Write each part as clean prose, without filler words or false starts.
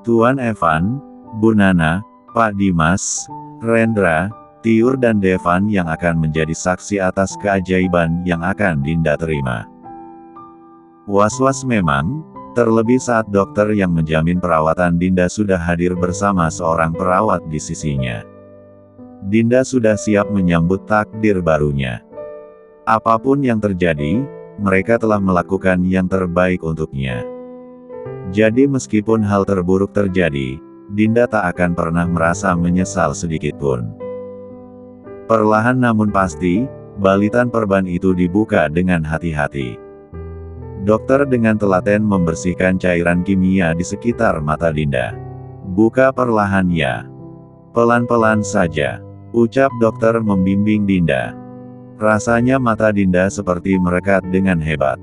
Tuan Evan, Bu Nana, Pak Dimas, Rendra, Tiur dan Devan yang akan menjadi saksi atas keajaiban yang akan Dinda terima. Was-was memang, terlebih saat dokter yang menjamin perawatan Dinda sudah hadir bersama seorang perawat di sisinya. Dinda sudah siap menyambut takdir barunya. Apapun yang terjadi, mereka telah melakukan yang terbaik untuknya. Jadi meskipun hal terburuk terjadi, Dinda tak akan pernah merasa menyesal sedikitpun. Perlahan namun pasti, balitan perban itu dibuka dengan hati-hati. Dokter dengan telaten membersihkan cairan kimia di sekitar mata Dinda. Buka perlahan ya. Pelan-pelan saja, ucap dokter membimbing Dinda. Rasanya mata Dinda seperti merekat dengan hebat.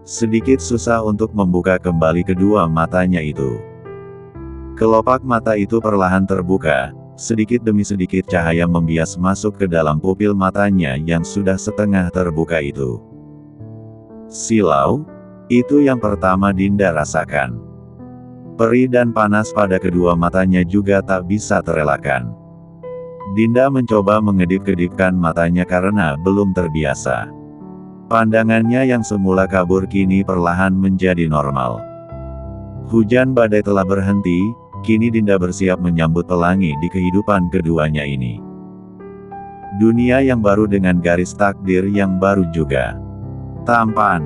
Sedikit susah untuk membuka kembali kedua matanya itu. Kelopak mata itu perlahan terbuka, sedikit demi sedikit cahaya membias masuk ke dalam pupil matanya yang sudah setengah terbuka itu. Silau, itu yang pertama Dinda rasakan. Perih dan panas pada kedua matanya juga tak bisa terelakkan. Dinda mencoba mengedip-kedipkan matanya karena belum terbiasa. Pandangannya yang semula kabur kini perlahan menjadi normal. Hujan badai telah berhenti, kini Dinda bersiap menyambut pelangi di kehidupan keduanya ini. Dunia yang baru dengan garis takdir yang baru juga. Tampan.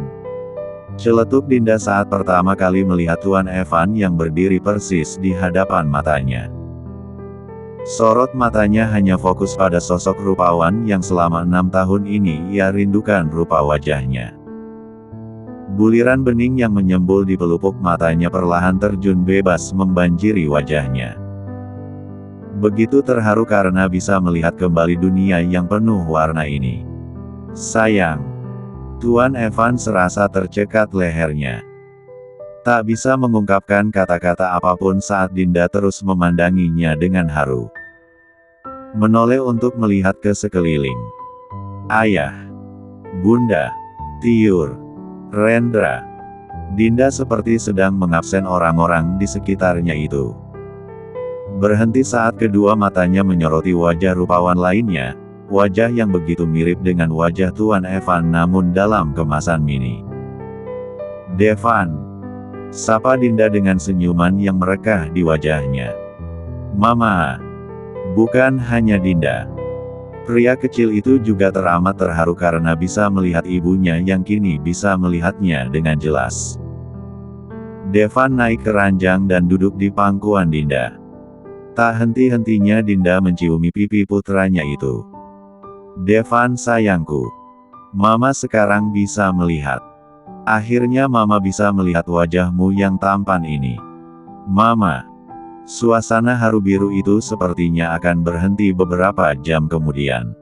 Celetuk Dinda saat pertama kali melihat Tuan Evan yang berdiri persis di hadapan matanya. Sorot matanya hanya fokus pada sosok rupawan yang selama 6 tahun ini ia rindukan rupa wajahnya. Buliran bening yang menyembul di pelupuk matanya perlahan terjun bebas membanjiri wajahnya. Begitu terharu karena bisa melihat kembali dunia yang penuh warna ini. Sayang. Tuan Evan serasa tercekat lehernya. Tak bisa mengungkapkan kata-kata apapun saat Dinda terus memandanginya dengan haru. Menoleh untuk melihat ke sekeliling. Ayah, Bunda, Tiur, Rendra. Dinda seperti sedang mengabsen orang-orang di sekitarnya itu. Berhenti saat kedua matanya menyoroti wajah rupawan lainnya, wajah yang begitu mirip dengan wajah Tuan Evan namun dalam kemasan mini. Devan. Sapa Dinda dengan senyuman yang merekah di wajahnya. Mama. Bukan hanya Dinda. Pria kecil itu juga teramat terharu karena bisa melihat ibunya yang kini bisa melihatnya dengan jelas. Devan naik ke ranjang dan duduk di pangkuan Dinda. Tak henti-hentinya Dinda menciumi pipi putranya itu. Devan sayangku. Mama sekarang bisa melihat. Akhirnya Mama bisa melihat wajahmu yang tampan ini. Mama. Suasana haru biru itu sepertinya akan berhenti beberapa jam kemudian.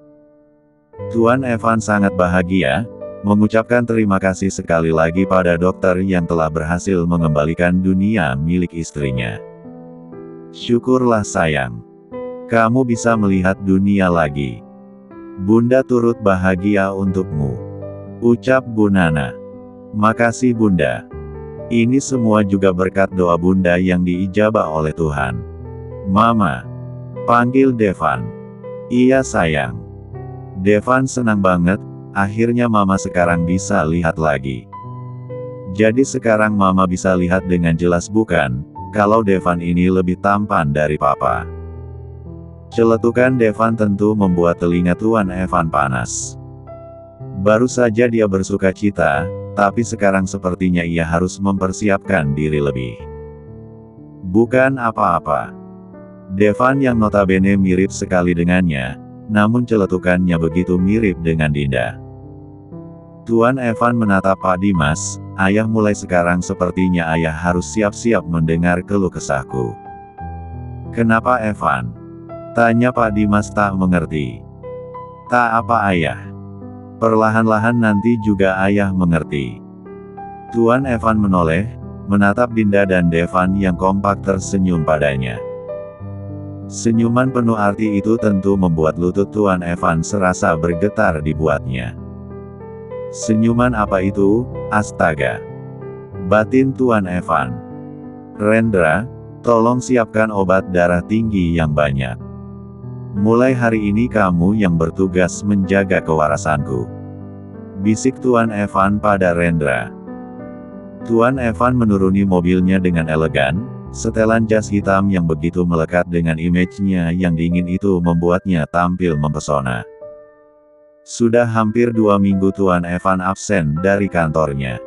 Tuan Evan sangat bahagia, mengucapkan terima kasih sekali lagi pada dokter yang telah berhasil mengembalikan dunia milik istrinya. Syukurlah sayang. Kamu bisa melihat dunia lagi. Bunda turut bahagia untukmu. Ucap Bu Nana. Makasih Bunda. Ini semua juga berkat doa Bunda yang diijabah oleh Tuhan. Mama. Panggil Devan. Iya sayang. Devan senang banget, akhirnya Mama sekarang bisa lihat lagi. Jadi sekarang Mama bisa lihat dengan jelas bukan, kalau Devan ini lebih tampan dari Papa. Celetukan Devan tentu membuat telinga Tuan Evan panas. Baru saja dia bersuka cita, tapi sekarang sepertinya ia harus mempersiapkan diri lebih. Bukan apa-apa. Devan yang notabene mirip sekali dengannya, namun celetukannya begitu mirip dengan Dinda. Tuan Evan menatap Pak Dimas, ayah mulai sekarang sepertinya ayah harus siap-siap mendengar keluh kesahku. Kenapa Evan? Tanya Pak Dimas tak mengerti. Tak apa ayah. Perlahan-lahan nanti juga ayah mengerti. Tuan Evan menoleh, menatap Dinda dan Devan yang kompak tersenyum padanya. Senyuman penuh arti itu tentu membuat lutut Tuan Evan serasa bergetar dibuatnya. Senyuman apa itu, astaga. Batin Tuan Evan. Rendra, Tolong siapkan obat darah tinggi yang banyak. Mulai hari ini kamu yang bertugas menjaga kewarasanku. Bisik Tuan Evan pada Rendra. Tuan Evan menuruni mobilnya dengan elegan, setelan jas hitam yang begitu melekat dengan image-nya yang dingin itu membuatnya tampil mempesona. Sudah hampir 2 minggu Tuan Evan absen dari kantornya.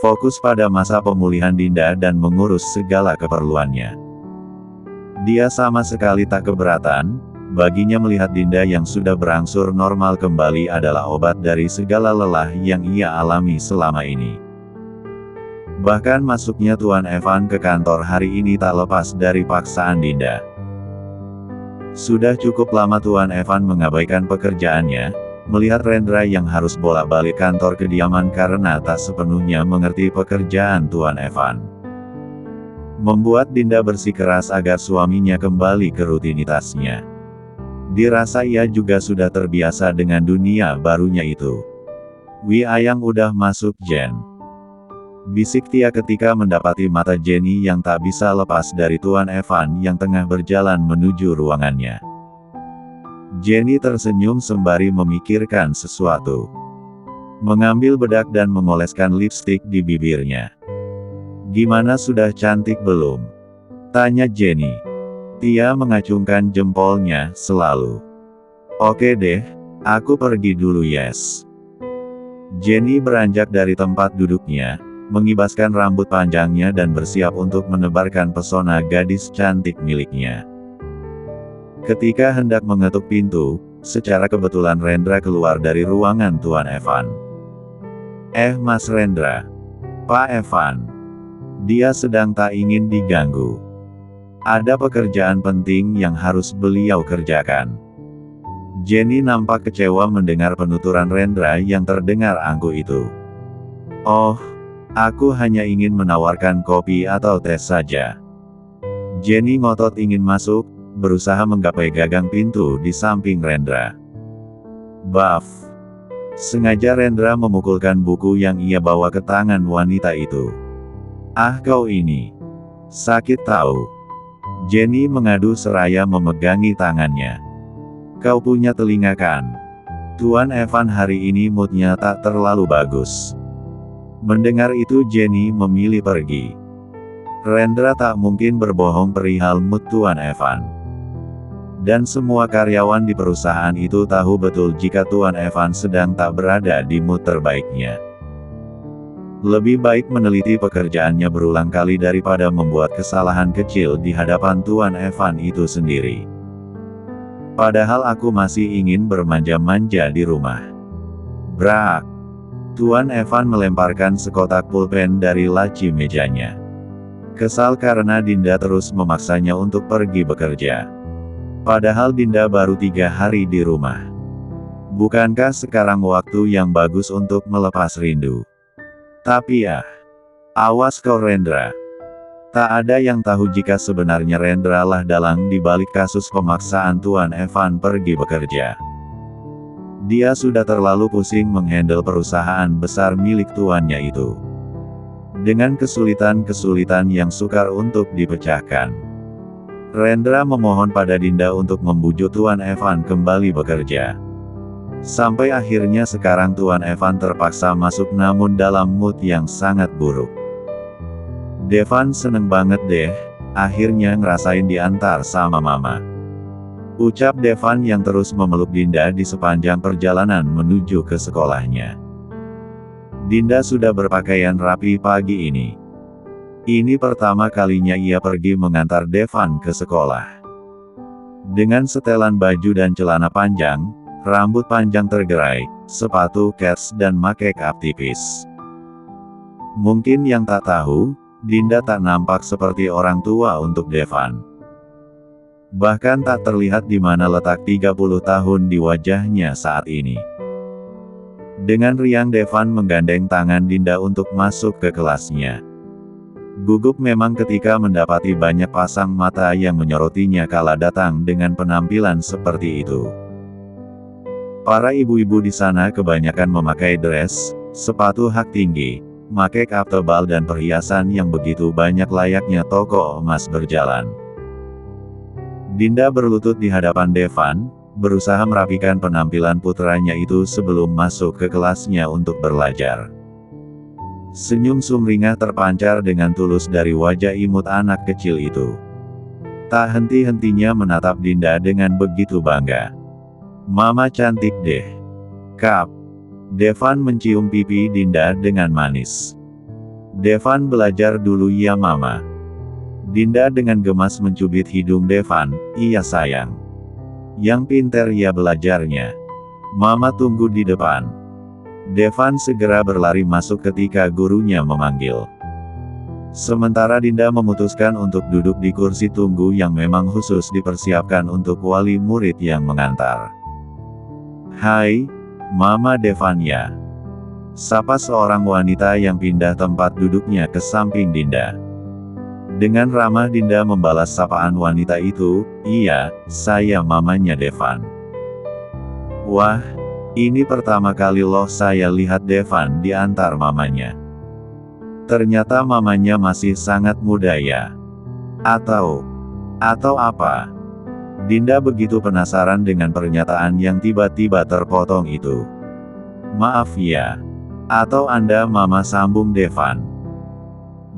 Fokus pada masa pemulihan Dinda dan mengurus segala keperluannya. Dia sama sekali tak keberatan, baginya melihat Dinda yang sudah berangsur normal kembali adalah obat dari segala lelah yang ia alami selama ini. Bahkan masuknya Tuan Evan ke kantor hari ini tak lepas dari paksaan Dinda. Sudah cukup lama Tuan Evan mengabaikan pekerjaannya, melihat Rendra yang harus bolak-balik kantor kediaman karena tak sepenuhnya mengerti pekerjaan Tuan Evan. Membuat Dinda bersikeras agar suaminya kembali ke rutinitasnya. Dirasa ia juga sudah terbiasa dengan dunia barunya itu. "Wi Ayang udah masuk Jen," bisik Tia ketika mendapati mata Jenny yang tak bisa lepas dari Tuan Evan yang tengah berjalan menuju ruangannya. Jenny tersenyum sembari memikirkan sesuatu. Mengambil bedak dan mengoleskan lipstik di bibirnya. "Gimana, sudah cantik belum?" tanya Jenny. Tia mengacungkan jempolnya selalu. "Oke deh, aku pergi dulu yes." Jenny beranjak dari tempat duduknya, mengibaskan rambut panjangnya dan bersiap untuk menebarkan pesona gadis cantik miliknya. Ketika hendak mengetuk pintu, secara kebetulan Rendra keluar dari ruangan Tuan Evan. Mas Rendra." "Pak Evan." Dia sedang tak ingin diganggu. Ada pekerjaan penting yang harus beliau kerjakan. Jenny nampak kecewa mendengar penuturan Rendra yang terdengar angkuh itu. "Oh, aku hanya ingin menawarkan kopi atau teh saja." Jenny ngotot ingin masuk, berusaha menggapai gagang pintu di samping Rendra. "Baf." Sengaja Rendra memukulkan buku yang ia bawa ke tangan wanita itu. "Ah, kau ini sakit tahu." Jenny mengadu seraya memegangi tangannya. "Kau punya telinga kan?" Tuan Evan hari ini moodnya tak terlalu bagus. Mendengar itu Jenny memilih pergi. Rendra tak mungkin berbohong perihal mood Tuan Evan. Dan semua karyawan di perusahaan itu tahu betul jika Tuan Evan sedang tak berada di mood terbaiknya. Lebih baik meneliti pekerjaannya berulang kali daripada membuat kesalahan kecil di hadapan Tuan Evan itu sendiri. "Padahal aku masih ingin bermanja-manja di rumah." Brak! Tuan Evan melemparkan sekotak pulpen dari laci mejanya. Kesal karena Dinda terus memaksanya untuk pergi bekerja. Padahal Dinda baru 3 hari di rumah. Bukankah sekarang waktu yang bagus untuk melepas rindu? Tapi awas kau Rendra. Tak ada yang tahu jika sebenarnya Rendra lah dalang di balik kasus pemaksaan Tuan Evan pergi bekerja. Dia sudah terlalu pusing menghandle perusahaan besar milik tuannya itu. Dengan kesulitan-kesulitan yang sukar untuk dipecahkan. Rendra memohon pada Dinda untuk membujuk Tuan Evan kembali bekerja. Sampai akhirnya sekarang Tuan Evan terpaksa masuk namun dalam mood yang sangat buruk. "Devan seneng banget deh, akhirnya ngerasain diantar sama mama," ucap Devan yang terus memeluk Dinda di sepanjang perjalanan menuju ke sekolahnya. Dinda sudah berpakaian rapi pagi ini. Ini pertama kalinya ia pergi mengantar Devan ke sekolah. Dengan setelan baju dan celana panjang, rambut panjang tergerai, sepatu kets dan make up tipis. Mungkin yang tak tahu, Dinda tak nampak seperti orang tua untuk Devan. Bahkan tak terlihat di mana letak 30 tahun di wajahnya saat ini. Dengan riang Devan menggandeng tangan Dinda untuk masuk ke kelasnya. Gugup memang ketika mendapati banyak pasang mata yang menyorotinya kala datang dengan penampilan seperti itu. Para ibu-ibu di sana kebanyakan memakai dress, sepatu hak tinggi, make up tebal dan perhiasan yang begitu banyak layaknya toko emas berjalan. Dinda berlutut di hadapan Devan, berusaha merapikan penampilan putranya itu sebelum masuk ke kelasnya untuk belajar. Senyum sumringah terpancar dengan tulus dari wajah imut anak kecil itu. Tak henti-hentinya menatap Dinda dengan begitu bangga. "Mama cantik deh." "Kap." Devan mencium pipi Dinda dengan manis. "Devan belajar dulu ya Mama." Dinda dengan gemas mencubit hidung Devan. "Iya sayang. Yang pinter ya belajarnya. Mama tunggu di depan." Devan segera berlari masuk ketika gurunya memanggil. Sementara Dinda memutuskan untuk duduk di kursi tunggu yang memang khusus dipersiapkan untuk wali murid yang mengantar. "Hai, Mama Devanya," sapa seorang wanita yang pindah tempat duduknya ke samping Dinda. Dengan ramah Dinda membalas sapaan wanita itu. "Iya, saya mamanya Devan." "Wah, ini pertama kali loh saya lihat Devan diantar mamanya. Ternyata mamanya masih sangat muda ya. Atau apa?" Dinda begitu penasaran dengan pernyataan yang tiba-tiba terpotong itu. "Maaf ya. Atau Anda Mama?" sambung Devan.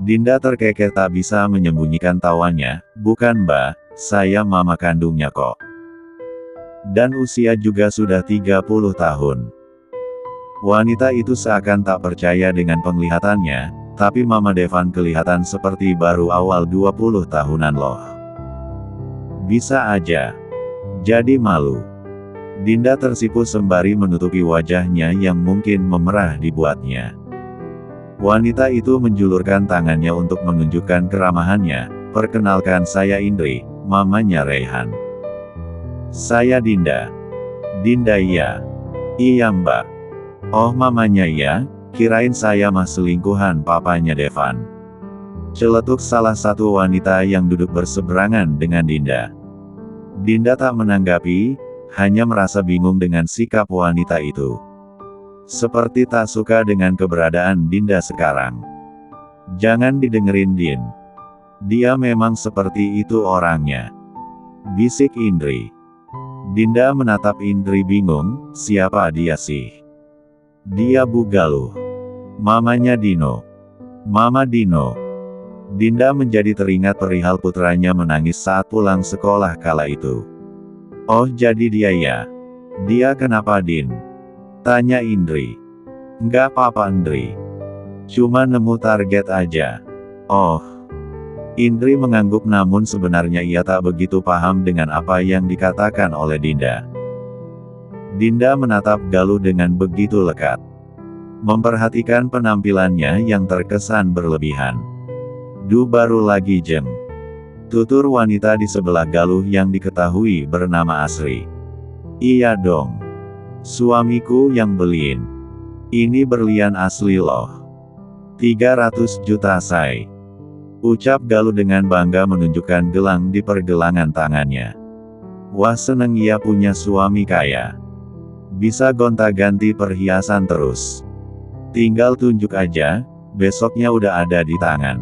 Dinda terkekeh tak bisa menyembunyikan tawanya. "Bukan Mbak, saya mama kandungnya kok. Dan usia juga sudah 30 tahun. Wanita itu seakan tak percaya dengan penglihatannya, tapi Mama Devan kelihatan seperti baru awal 20 tahunan loh. Bisa aja jadi malu. Dinda tersipu sembari menutupi wajahnya yang mungkin memerah dibuatnya. Wanita itu menjulurkan tangannya untuk menunjukkan keramahannya. "Perkenalkan saya Indri, mamanya Reyhan." "Saya Dinda." "Dinda ya. Iya Mbak." "Oh mamanya ya, kirain saya mah selingkuhan papanya Devan." Celetuk salah satu wanita yang duduk berseberangan dengan Dinda. Dinda tak menanggapi, hanya merasa bingung dengan sikap wanita itu. Seperti tak suka dengan keberadaan Dinda sekarang. "Jangan didengerin Din. Dia memang seperti itu orangnya," bisik Indri. Dinda menatap Indri bingung, siapa dia sih? "Dia Bu Galuh. Mamanya Dino." "Mama Dino." Dinda menjadi teringat perihal putranya menangis saat pulang sekolah kala itu. "Oh jadi dia ya. Dia kenapa Din?" tanya Indri. "Nggak apa-apa Indri. Cuma nemu target aja." "Oh." Indri mengangguk namun sebenarnya ia tak begitu paham dengan apa yang dikatakan oleh Dinda. Dinda menatap Galuh dengan begitu lekat. Memperhatikan penampilannya yang terkesan berlebihan. "Duh baru lagi jeng," tutur wanita di sebelah Galuh yang diketahui bernama Asri. "Iya dong. Suamiku yang beliin. Ini berlian asli loh. 300 juta say," ucap Galuh dengan bangga menunjukkan gelang di pergelangan tangannya. "Wah seneng ia punya suami kaya. Bisa gonta-ganti perhiasan terus. Tinggal tunjuk aja, besoknya udah ada di tangan."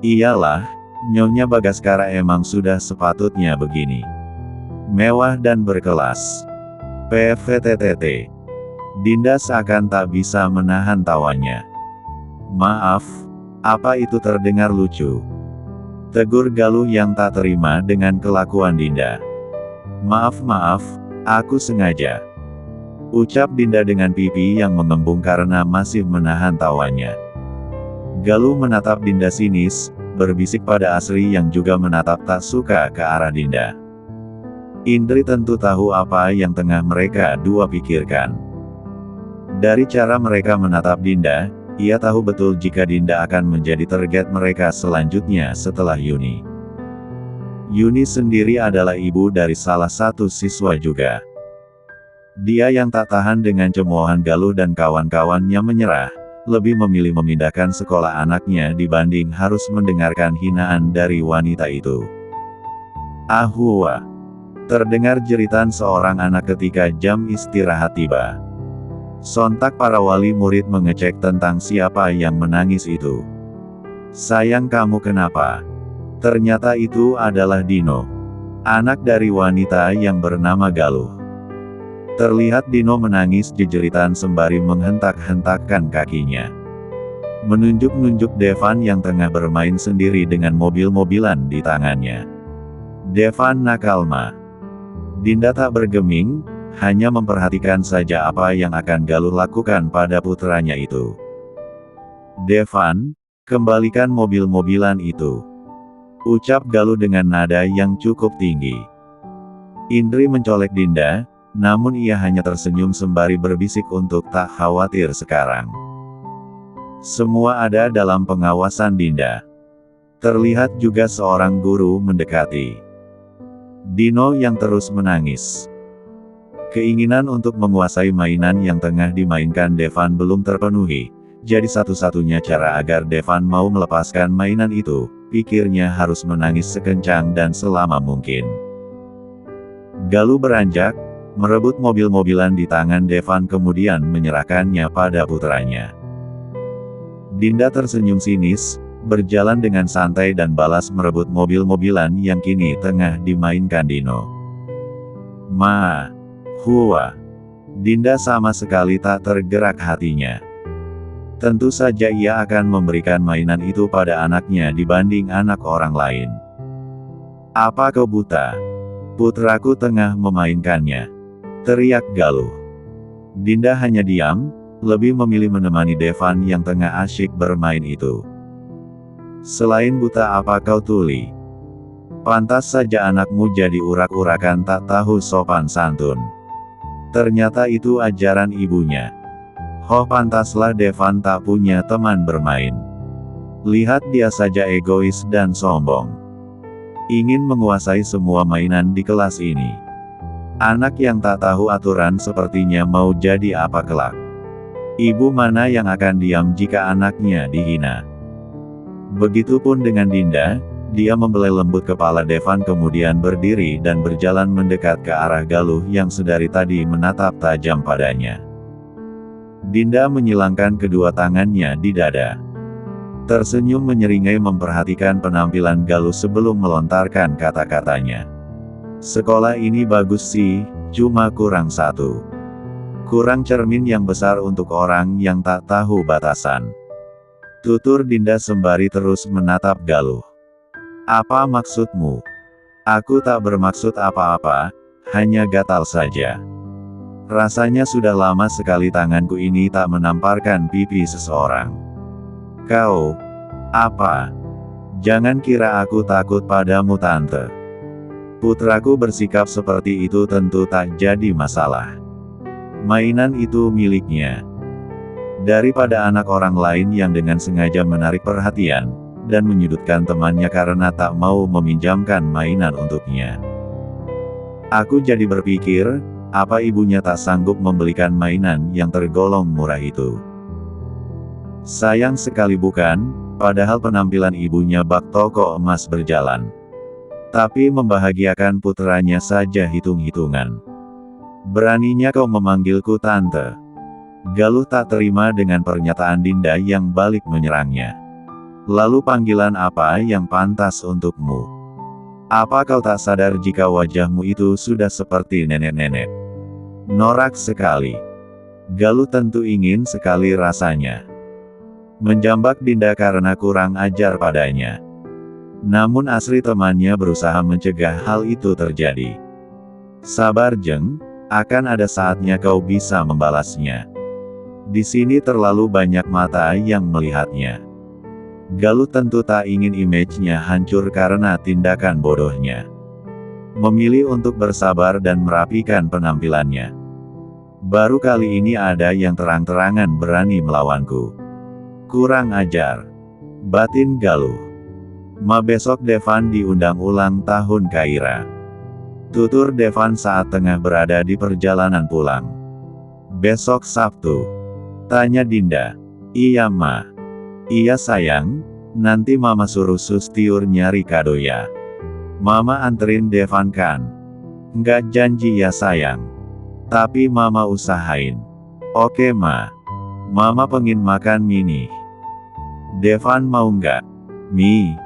"Iyalah, Nyonya Bagaskara emang sudah sepatutnya begini. Mewah dan berkelas." PVTTT. Dinda seakan tak bisa menahan tawanya. "Maaf, apa itu terdengar lucu?" tegur Galuh yang tak terima dengan kelakuan Dinda. Maaf, aku sengaja," ucap Dinda dengan pipi yang mengembung karena masih menahan tawanya. Galuh menatap Dinda sinis, berbisik pada Asri yang juga menatap tak suka ke arah Dinda. Indri tentu tahu apa yang tengah mereka dua pikirkan. Dari cara mereka menatap Dinda, ia tahu betul jika Dinda akan menjadi target mereka selanjutnya setelah Yuni. Yuni sendiri adalah ibu dari salah satu siswa juga. Dia yang tak tahan dengan cemoohan Galuh dan kawan-kawannya menyerah, lebih memilih memindahkan sekolah anaknya dibanding harus mendengarkan hinaan dari wanita itu. "Ahua!" terdengar jeritan seorang anak ketika jam istirahat tiba. Sontak para wali murid mengecek tentang siapa yang menangis itu. "Sayang, kamu kenapa?" Ternyata itu adalah Dino, anak dari wanita yang bernama Galuh. Terlihat Dino menangis jejeritan sembari menghentak-hentakkan kakinya. Menunjuk-nunjuk Devan yang tengah bermain sendiri dengan mobil-mobilan di tangannya. "Devan nakal, Ma." Dinda tak bergeming, hanya memperhatikan saja apa yang akan Galuh lakukan pada putranya itu. "Devan, kembalikan mobil-mobilan itu," ucap Galuh dengan nada yang cukup tinggi. Indri mencolek Dinda, namun ia hanya tersenyum sembari berbisik untuk tak khawatir sekarang. Semua ada dalam pengawasan Dinda. Terlihat juga seorang guru mendekati Dino yang terus menangis. Keinginan untuk menguasai mainan yang tengah dimainkan Devan belum terpenuhi, jadi satu-satunya cara agar Devan mau melepaskan mainan itu, pikirnya harus menangis sekencang dan selama mungkin. Galuh beranjak, merebut mobil-mobilan di tangan Devan kemudian menyerahkannya pada putranya. Dinda tersenyum sinis, berjalan dengan santai dan balas merebut mobil-mobilan yang kini tengah dimainkan Dino. "Ma, Hua." Dinda sama sekali tak tergerak hatinya. Tentu saja ia akan memberikan mainan itu pada anaknya dibanding anak orang lain. "Apa kau buta? Putraku tengah memainkannya," teriak Galuh. Dinda hanya diam, lebih memilih menemani Devan yang tengah asyik bermain itu. "Selain buta apa kau tuli? Pantas saja anakmu jadi urak-urakan tak tahu sopan santun." Ternyata itu ajaran ibunya. Pantaslah Devan tak punya teman bermain. Lihat dia saja egois dan sombong. Ingin menguasai semua mainan di kelas ini. Anak yang tak tahu aturan sepertinya mau jadi apa kelak. Ibu mana yang akan diam jika anaknya dihina? Begitupun dengan Dinda. Dia membelai lembut kepala Devan kemudian berdiri dan berjalan mendekat ke arah Galuh yang sedari tadi menatap tajam padanya. Dinda menyilangkan kedua tangannya di dada. Tersenyum menyeringai memperhatikan penampilan Galuh sebelum melontarkan kata-katanya. "Sekolah ini bagus sih, cuma kurang satu. Kurang cermin yang besar untuk orang yang tak tahu batasan," tutur Dinda sembari terus menatap Galuh. "Apa maksudmu?" "Aku tak bermaksud apa-apa, hanya gatal saja. Rasanya sudah lama sekali tanganku ini tak menamparkan pipi seseorang." "Kau, apa? Jangan kira aku takut padamu, Tante. Putraku bersikap seperti itu tentu tak jadi masalah. Mainan itu miliknya. Daripada anak orang lain yang dengan sengaja menarik perhatian dan menyudutkan temannya karena tak mau meminjamkan mainan untuknya. Aku jadi berpikir, apa ibunya tak sanggup membelikan mainan yang tergolong murah itu? Sayang sekali bukan, padahal penampilan ibunya bak toko emas berjalan. Tapi membahagiakan putranya saja hitung-hitungan. Beraninya kau memanggilku Tante." Galuh tak terima dengan pernyataan Dinda yang balik menyerangnya. "Lalu panggilan apa yang pantas untukmu? Apa kau tak sadar jika wajahmu itu sudah seperti nenek-nenek?" Norak sekali. Galuh tentu ingin sekali rasanya menjambak Dinda karena kurang ajar padanya. Namun Asri temannya berusaha mencegah hal itu terjadi. "Sabar Jeng, akan ada saatnya kau bisa membalasnya. Di sini terlalu banyak mata yang melihatnya." Galuh tentu tak ingin image-nya hancur karena tindakan bodohnya. Memilih untuk bersabar dan merapikan penampilannya. "Baru kali ini ada yang terang-terangan berani melawanku. Kurang ajar," batin Galuh. Besok Devan diundang ulang tahun Kaira," tutur Devan saat tengah berada di perjalanan pulang. "Besok Sabtu?" tanya Dinda. "Iya Ma." "Iya sayang, nanti Mama suruh Sustiur nyari kado ya. Mama anterin Devan kan?" "Nggak janji ya sayang. Tapi Mama usahain." Oke ma. Mama pengen makan mie nih. Devan mau nggak? Mie.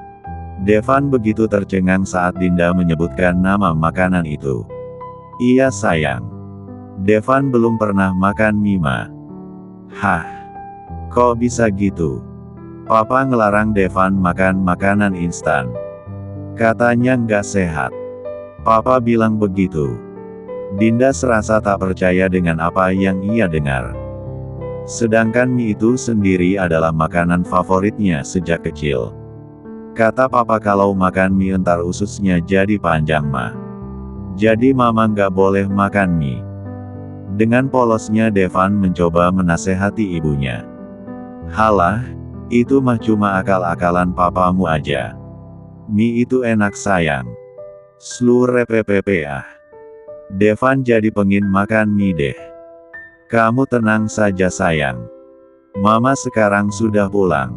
Devan begitu tercengang saat Dinda menyebutkan nama makanan itu. Iya sayang. Devan belum pernah makan mie ma. Hah? Kok bisa gitu? Papa ngelarang Devan makan makanan instan. Katanya nggak sehat. Papa bilang begitu. Dinda serasa tak percaya dengan apa yang ia dengar. Sedangkan mie itu sendiri adalah makanan favoritnya sejak kecil. Kata papa kalau makan mie entar ususnya jadi panjang ma. Jadi mama nggak boleh makan mie. Dengan polosnya Devan mencoba menasehati ibunya. Halah, itu mah cuma akal-akalan papamu aja. Mie itu enak sayang. Slurepeppa. Devan jadi pengin makan mie deh. Kamu tenang saja sayang. Mama sekarang sudah pulang.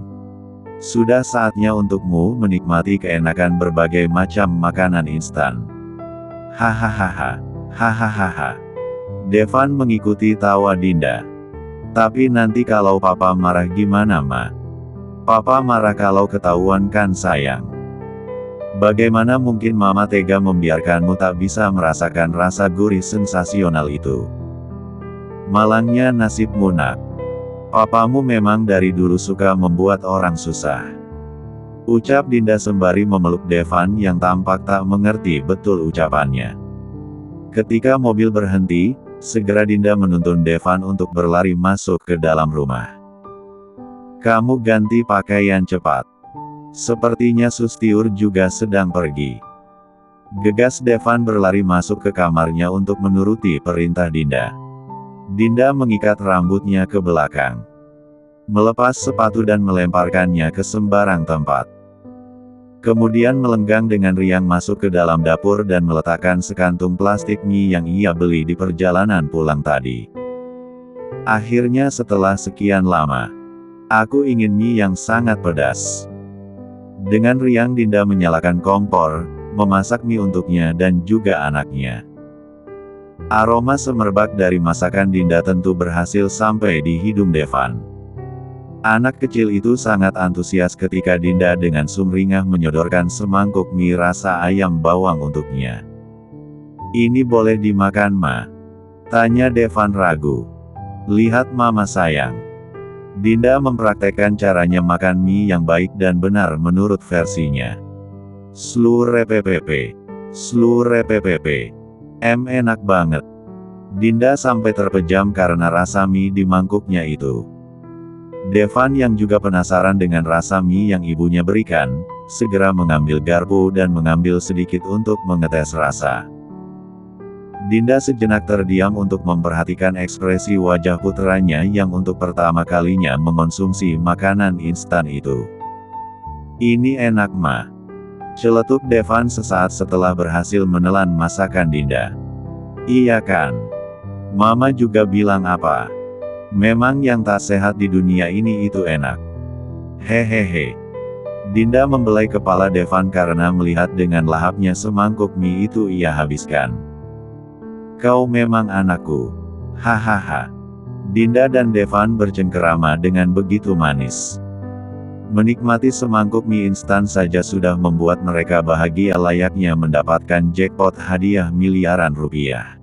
Sudah saatnya untukmu menikmati keenakan berbagai macam makanan instan. Hahaha. Hahaha. Devan mengikuti tawa Dinda. Tapi nanti kalau papa marah gimana ma? Papa marah kalau ketahuan kan sayang. Bagaimana mungkin mama tega membiarkanmu tak bisa merasakan rasa gurih sensasional itu? Malangnya nasibmu nak. Papamu memang dari dulu suka membuat orang susah. Ucap Dinda sembari memeluk Devan yang tampak tak mengerti betul ucapannya. Ketika mobil berhenti, segera Dinda menuntun Devan untuk berlari masuk ke dalam rumah. Kamu ganti pakaian cepat. Sepertinya Sustiur juga sedang pergi. Gegas Devan berlari masuk ke kamarnya untuk menuruti perintah Dinda. Dinda mengikat rambutnya ke belakang. Melepas sepatu dan melemparkannya ke sembarang tempat. Kemudian melenggang dengan riang masuk ke dalam dapur dan meletakkan sekantung plastik mie yang ia beli di perjalanan pulang tadi. Akhirnya setelah sekian lama, aku ingin mie yang sangat pedas. Dengan riang Dinda menyalakan kompor, memasak mie untuknya dan juga anaknya. Aroma semerbak dari masakan Dinda tentu berhasil sampai di hidung Devan. Anak kecil itu sangat antusias ketika Dinda dengan sumringah menyodorkan semangkuk mie rasa ayam bawang untuknya. Ini boleh dimakan ma? Tanya Devan ragu. Lihat mama sayang. Dinda mempraktekkan caranya makan mie yang baik dan benar menurut versinya. Slurepeppa. Slurepeppa. Enak banget. Dinda sampai terpejam karena rasa mie di mangkuknya itu. Devan yang juga penasaran dengan rasa mie yang ibunya berikan, segera mengambil garpu dan mengambil sedikit untuk mengetes rasa. Dinda sejenak terdiam untuk memperhatikan ekspresi wajah putranya yang untuk pertama kalinya mengonsumsi makanan instan itu. Ini enak ma. Celetuk Devan sesaat setelah berhasil menelan masakan Dinda. Iya kan? Mama juga bilang apa? Memang yang tak sehat di dunia ini itu enak. Hehehe. Dinda membelai kepala Devan karena melihat dengan lahapnya semangkuk mie itu ia habiskan. Kau memang anakku. Hahaha. Dinda dan Devan bercengkerama dengan begitu manis. Menikmati semangkuk mie instan saja sudah membuat mereka bahagia layaknya mendapatkan jackpot hadiah miliaran rupiah.